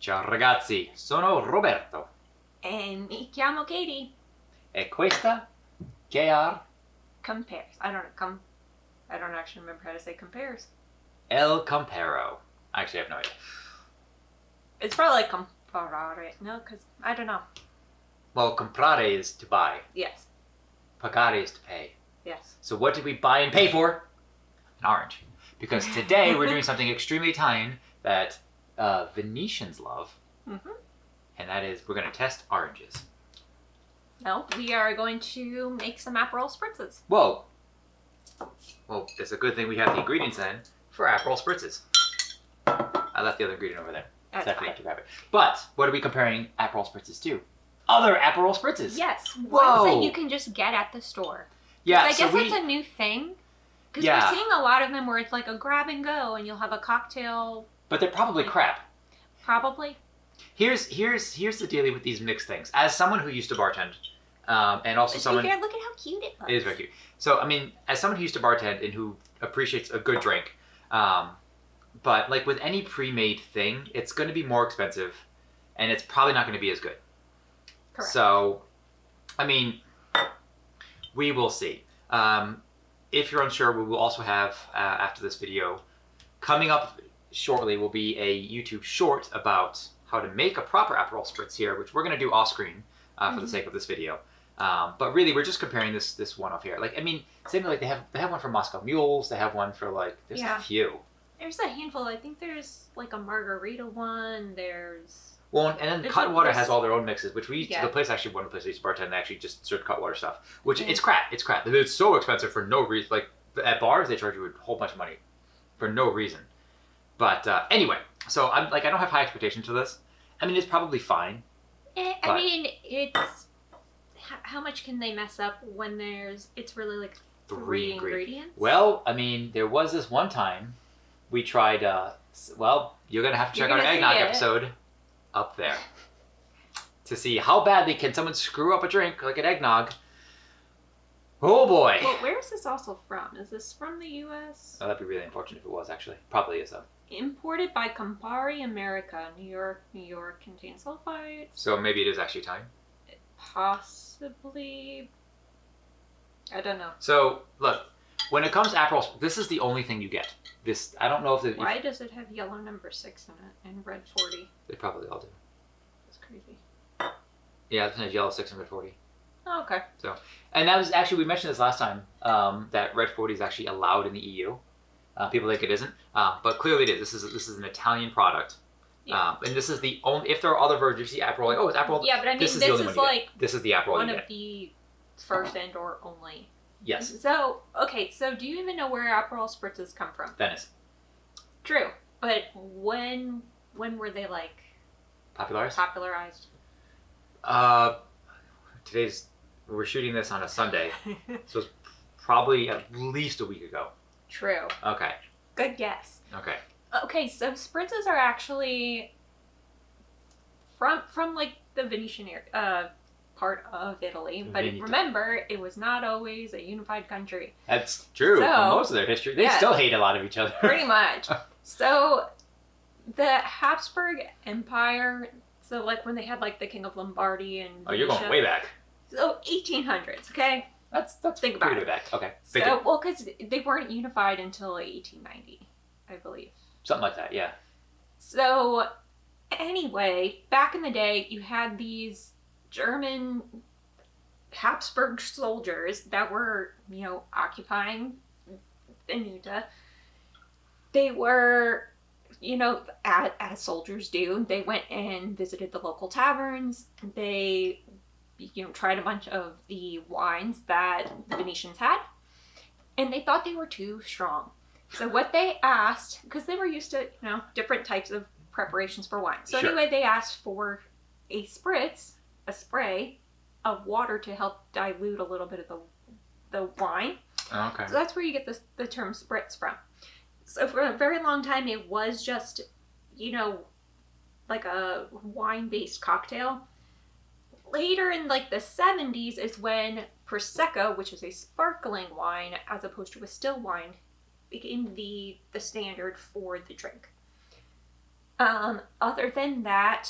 Ciao ragazzi, sono Roberto. E mi chiamo Katie. E questa che are Compares. I don't actually remember how to say compares. El Comparo. Actually, I have no idea. It's probably like comparare. No, because I don't know. Well, comprare is to buy. Yes. Pagare is to pay. Yes. So what did we buy and pay for? An orange. Because today we're doing something extremely Italian that Venetians love. Mm-hmm. And that is, we're going to test oranges. No, we are going to make some Aperol Spritzes. Whoa. Well, it's a good thing we have the ingredients then for Aperol Spritzes. I left the other ingredient over there. That's so I forgot to grab it. But what are we comparing Aperol Spritzes to? Other Aperol Spritzes. Yes. Whoa. Ones that you can just get at the store. Yeah, I guess that's a new thing. Because we're seeing a lot of them where it's like a grab and go and you'll have a cocktail. But they're probably crap. Probably. Here's the deal with these mixed things. As someone who used to bartend, and also someone... Look at how cute it looks. It is very cute. So, I mean, as someone who used to bartend and who appreciates a good drink, but like with any pre-made thing, it's going to be more expensive, and it's probably not going to be as good. Correct. So, I mean, we will see. If you're unsure, we will also have, after this video, coming up shortly will be a YouTube short about how to make a proper Aperol Spritz here, which we're going to do off-screen for the sake of this video. But really, we're just comparing this one off here. Like, I mean, same like they have one for Moscow Mules. They have one for like there's a few. There's a handful. I think there's like a margarita one. There's and then Cutwater has all their own mixes, which we the place actually one of the places I used to bartend. They actually just served Cutwater stuff, which it's crap. It's crap. It's so expensive for no reason. Like at bars, they charge you a whole bunch of money for no reason. But anyway, so I don't have high expectations for this. I mean, it's probably fine. I mean, it's how much can they mess up when it's really like three ingredients? Well, I mean, there was this one time we tried. You're gonna have to check out our eggnog episode up there to see how badly can someone screw up a drink like an eggnog. Oh boy! Well, where is this also from? Is this from the U.S.? Oh, that'd be really unfortunate if it was, actually. Probably is, though. Imported by Campari America, New York. New York contains sulfites. So maybe it is actually Italian? Possibly. I don't know. So, look, when it comes to Aperol, this is the only thing you get. This, I don't know if... Why does it have yellow number 6 in it and red 40? They probably all do. That's crazy. Yeah, this one has yellow 6 and red 40. Oh, okay. So, and that was actually, we mentioned this last time, that red 40 is actually allowed in the EU. People think it isn't, but clearly it is. This is an Italian product. Yeah. And this is the only, if there are other versions, you see Aperol, like, oh, it's Aperol. Yeah, but I mean, this is like, this is the Aperol one of the first and or only. Yes. So, okay, so do you even know where Aperol Spritzes come from? Venice. True, but when were they like popularized? We're shooting this on a Sunday, so it's probably at least a week ago. True. Okay. Good guess. Okay. Okay, so spritzes are actually from like the Venetian part of Italy, but Veneto. Remember, it was not always a unified country. That's true. So, for most of their history, they still hate a lot of each other. Pretty much. So the Habsburg Empire. So like when they had like the King of Lombardy and Venetia, you're going way back. So 1800s, okay? That's think about it. Back. Okay. So well, because they weren't unified until 1890, I believe. Something like that, yeah. So anyway, back in the day, you had these German Habsburg soldiers that were, occupying Veneto. They were, as soldiers do, they went and visited the local taverns. They, tried a bunch of the wines that the Venetians had, and they thought they were too strong. So what they asked, because they were used to, different types of preparations for wine. So anyway, they asked for a spritz, a spray of water to help dilute a little bit of the wine. Oh, okay. So that's where you get the term spritz from. So for a very long time, it was just, like a wine-based cocktail. Later in like the 70s is when Prosecco, which is a sparkling wine as opposed to a still wine, became the standard for the drink. Other than that,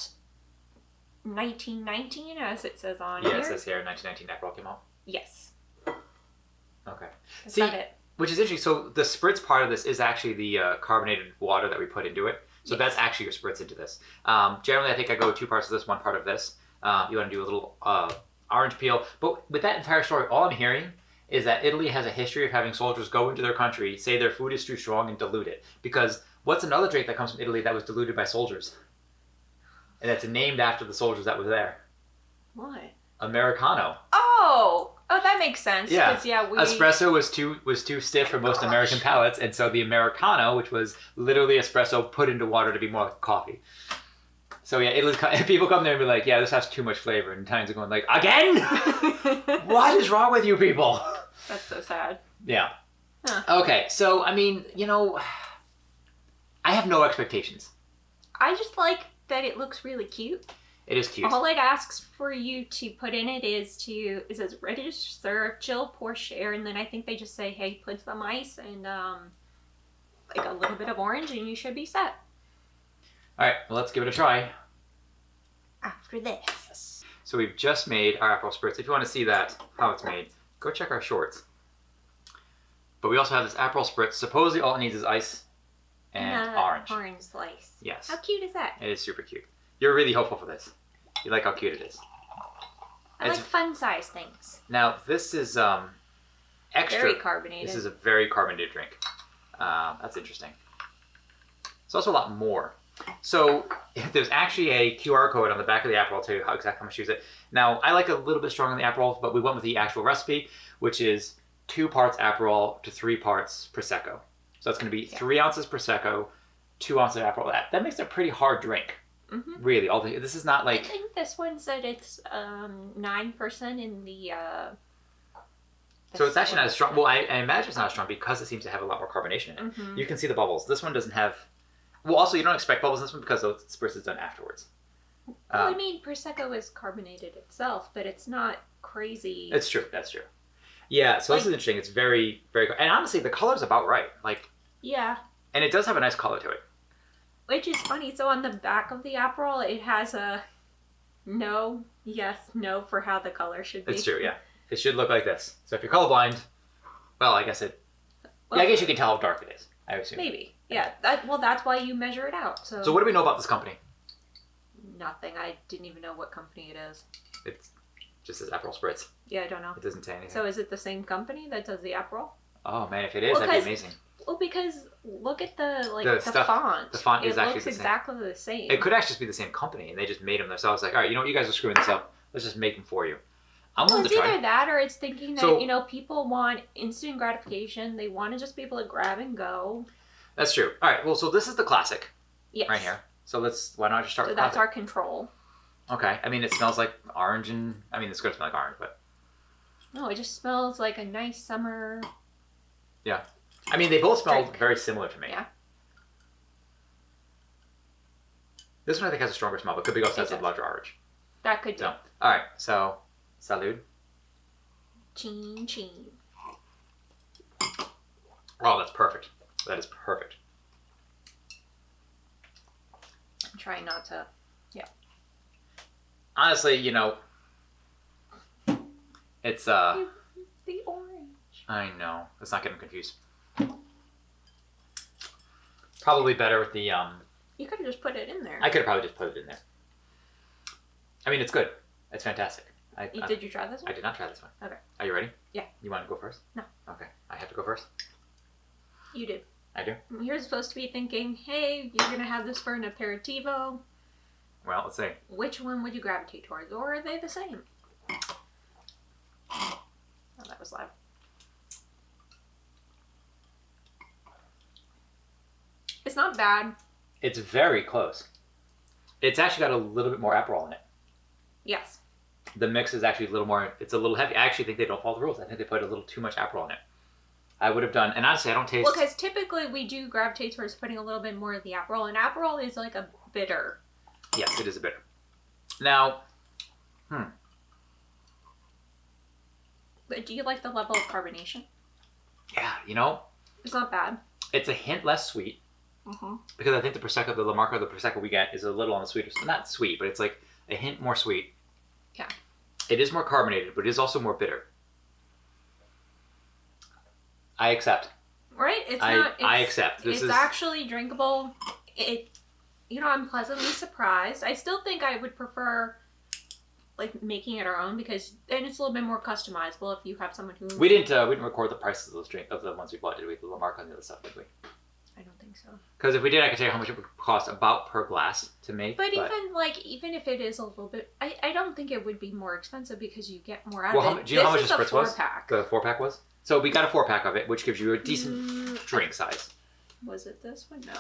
1919, as it says on here. Yeah, it says here 1919 Aperol came out. Yes. Okay. Is See, that it? which is interesting. So the spritz part of this is actually the carbonated water that we put into it. So Yes. that's actually your spritz into this. Generally, I think I go 2 parts of this, 1 part of this. You want to do a little orange peel. But with that entire story, all I'm hearing is that Italy has a history of having soldiers go into their country, say their food is too strong, and dilute it. Because what's another drink that comes from Italy that was diluted by soldiers? And that's named after the soldiers that were there. What? Americano. Oh, that makes sense. Yeah. 'Cause, yeah, Espresso was too stiff for most American palates, and so the Americano, which was literally espresso put into water to be more like coffee. So yeah, Italy's people come there and be like, yeah, this has too much flavor, and Italians are going like, again? What is wrong with you people? That's so sad. Yeah. Huh. Okay, so I mean, I have no expectations. I just like that it looks really cute. It is cute. All it asks for you to put in it is says ready to serve, chill, pour, share, and then I think they just say, hey, put some ice and like a little bit of orange, and you should be set. All right, well, let's give it a try. After this. So we've just made our Aperol Spritz. If you want to see that, how it's made, go check our shorts. But we also have this Aperol Spritz. Supposedly all it needs is ice and orange. Orange slice. Yes. How cute is that? It is super cute. You're really hopeful for this. You like how cute it is. I like fun size things. Now, this is extra. Very carbonated. This is a very carbonated drink. That's interesting. It's also a lot more. So there's actually a QR code on the back of the Aperol. I'll tell you exactly how much to use it. Now, I like a little bit stronger than the Aperol, but we went with the actual recipe, which is 2 parts Aperol to 3 parts Prosecco. So that's going to be 3 ounces Prosecco, 2 ounces of Aperol. That makes it a pretty hard drink. Mm-hmm. Really. This is not like... I think this one said it's 9% in the... So it's actually not as strong. Well, I imagine it's not as strong because it seems to have a lot more carbonation in it. Mm-hmm. You can see the bubbles. This one doesn't have... Well, also, you don't expect bubbles in this one because the spritz is done afterwards. Well, I mean, Prosecco is carbonated itself, but it's not crazy. It's true. That's true. Yeah, so this is interesting. It's very, very... And honestly, the color's about right. Yeah. And it does have a nice color to it. Which is funny. So on the back of the Aperol, it has a no, yes, no for how the color should be. It's true, yeah. It should look like this. So if you're colorblind, well, I guess I guess you can tell how dark it is, I assume. Maybe. Yeah. That's why you measure it out. So what do we know about this company? Nothing. I didn't even know what company it is. It's just says Aperol Spritz. Yeah, I don't know. It doesn't say anything. So is it the same company that does the Aperol? Oh man, if it is, that'd be amazing. Well, because look at the stuff, font. The font is actually looks the same. exactly the same. It could actually just be the same company, and they just made them themselves. Like, all right, you guys are screwing this up. Let's just make them for you. I'm willing to try. It's either that, or it's thinking that people want instant gratification. They want to just be able to grab and go. That's true. All right. Well, so this is the classic. Yes. Right here. So why not just start with that's classic? our control. Okay. I mean, it smells like orange, and I mean, it's going to smell like orange, but. No, it just smells like a nice summer. Yeah. I mean, they both smell drink. very similar to me. Yeah. This one I think has a stronger smell, but could be also has a larger orange. That could be. So, all right. So, salud. Chin chin. Oh, that's perfect. That is perfect. I'm trying not to. Yeah. Honestly, it's The orange. I know. Let's not get them confused. Probably better with the You could have just put it in there. I could have probably just put it in there. I mean, it's good. It's fantastic. Did you try this one? I did not try this one. Okay. Are you ready? Yeah. You want to go first? No. Okay. I have to go first? You did. I do? You're supposed to be thinking, hey, you're going to have this for an aperitivo. Well, let's see. Which one would you gravitate towards? Or are they the same? Oh, that was loud. It's not bad. It's very close. It's actually got a little bit more Aperol in it. Yes. The mix is actually a little more, it's a little heavy. I actually think they don't follow the rules. I think they put a little too much Aperol in it. I would have done, and honestly, I don't taste... Well, because typically we do gravitate towards putting a little bit more of the Aperol, and Aperol is like a bitter. Yes, it is a bitter. Now, But do you like the level of carbonation? Yeah, It's not bad. it's a hint less sweet. Because I think the Prosecco, the Prosecco we get is a little on the sweeter side. Not sweet, but it's like a hint more sweet. Yeah. It is more carbonated, but it is also more bitter. I accept. Right? I accept. It's actually drinkable. I'm pleasantly surprised. I still think I would prefer like making it our own because then it's a little bit more customizable if you have someone who. We didn't record the prices of the ones we bought, did we? The Lamarck and the other stuff, did we? I don't think so. Because if we did, I could tell you how much it would cost about per glass to make. But even if it is a little bit, I don't think it would be more expensive because you get more out of it. Do you know how much the Spritz was? Pack. The 4-pack was? So we got a 4-pack of it, which gives you a decent drink size. Was it this one? No.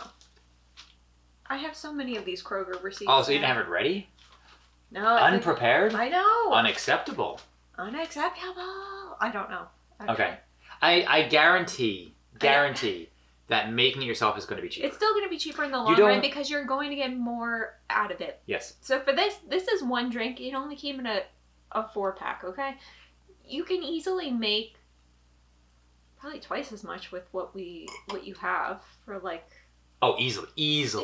I have so many of these Kroger receipts. Oh, so you didn't have it ready? No. Unprepared? I know. Unacceptable. Unacceptable. I don't know. Okay. I guarantee that making it yourself is going to be cheaper. It's still going to be cheaper in the long run because you're going to get more out of it. Yes. So for this is one drink. It only came in a 4-pack, okay? You can easily make probably twice as much with what you have for like... Oh, easily.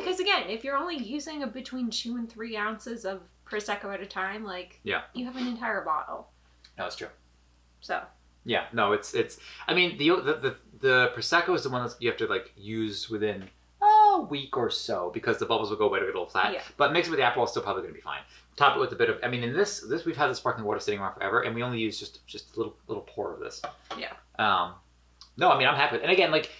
Because again, if you're only using between 2 and 3 ounces of Prosecco at a time, like you have an entire bottle. No, it's true. So. Yeah, no, it's. I mean, the Prosecco is the one that you have to like use within a week or so because the bubbles will go away to get a little flat. Yeah. But mix it with the Aperol, it's still probably going to be fine. Top it with a bit of. I mean, in this we've had the sparkling water sitting around forever, and we only use just a little pour of this. Yeah. No, I mean I'm happy with it. And again, like,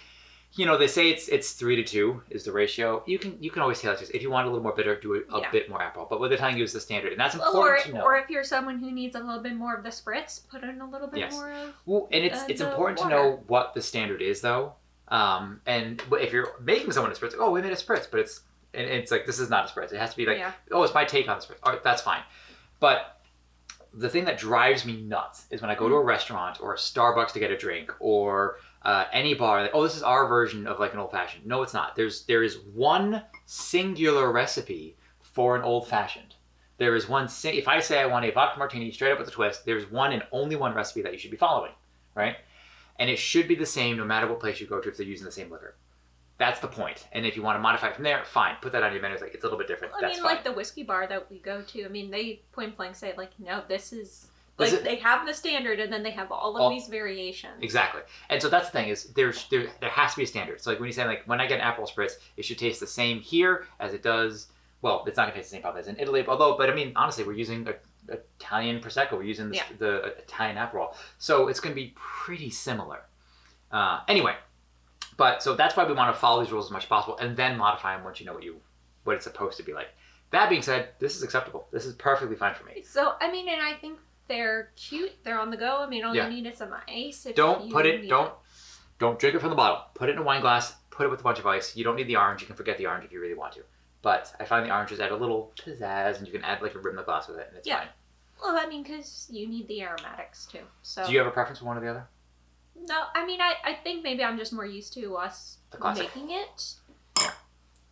they say it's 3-2 is the ratio. You can always tell if you want a little more bitter, do a bit more Aperol. But what they're telling you is the standard, and that's important to know. Or if you're someone who needs a little bit more of the spritz, put in a little bit more of. Well, and it's important to know what the standard is, though. And if you're making someone a spritz, we made a spritz, but it's like this is not a spritz. It has to be like, it's my take on the spritz. All right, that's fine. But the thing that drives me nuts is when I go to a restaurant or a Starbucks to get a drink or any bar, like, this is our version of like an old fashioned. No, it's not. There is one singular recipe for an old fashioned. There is one. If I say I want a vodka martini straight up with a twist, there's one and only one recipe that you should be following, right? And it should be the same no matter what place you go to if they're using the same liquor. That's the point. And if you want to modify it from there, fine. Put that on your menu. It's like it's a little bit different. I That's mean, fine. like the whiskey bar that we go to. I mean, they point blank say like, no, this is. Like they have the standard, and then they have all of these variations. Exactly, and so that's the thing is there has to be a standard. So like when you say like when I get an Aperol Spritz, it should taste the same here as it does. Well, it's not gonna taste the same probably as in Italy, but I mean honestly, we're using Italian Prosecco, we're using the Italian Aperol, so it's gonna be pretty similar. Anyway, but so that's why we want to follow these rules as much as possible, and then modify them once you know what it's supposed to be like. That being said, this is acceptable. This is perfectly fine for me. So I mean, and I think. They're cute. They're on the go. I mean, all you need is some ice. Don't drink it from the bottle. Put it in a wine glass. Put it with a bunch of ice. You don't need the orange. You can forget the orange if you really want to. But I find the oranges add a little pizzazz, and you can add like a rim of the glass with it, and it's fine. Well, I mean, because you need the aromatics too. So. Do you have a preference for one or the other? No, I mean, I think maybe I'm just more used to us making it. Yeah.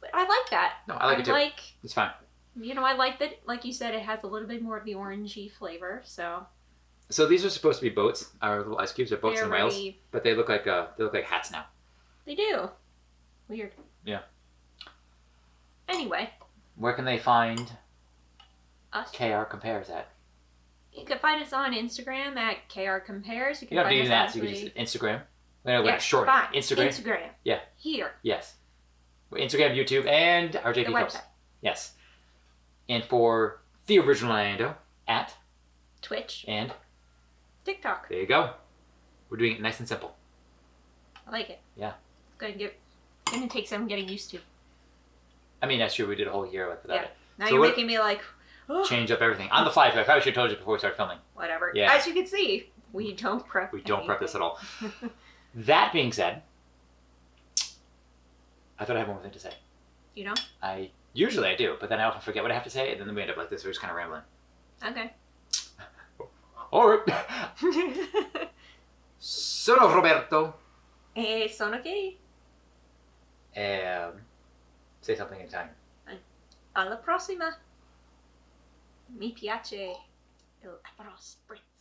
But I like that. No, I like it too. It's fine. I like that, like you said, it has a little bit more of the orangey flavor, so... So these are supposed to be boats, our little ice cubes are boats and whales, but they look like hats now. They do. Weird. Yeah. Anyway. Where can they find us? KR Compares at? You can find us on Instagram at KR Compares. You don't have to do that, so you can just Instagram. Short. Fine. Instagram. Yeah. Here. Yes. Instagram, YouTube, and our JP Post. Yes. And for the original Orlando at Twitch and TikTok. There you go. We're doing it nice and simple. I like it. Yeah. It's gonna take some getting used to. I mean, that's true. We did a whole year without it. Now you're making me like change up everything on the fly. I probably should have told you before we started filming. Whatever. Yeah. As you can see, we don't prep. We don't prep this at all. That being said, I thought I had one more thing to say. You know? Usually I do, but then I often forget what I have to say, and then we end up like this. We're just kind of rambling. Okay. All right. Sono Roberto. Sono che? Say something in Italian. Alla prossima. Mi piace il Aperol Spritz.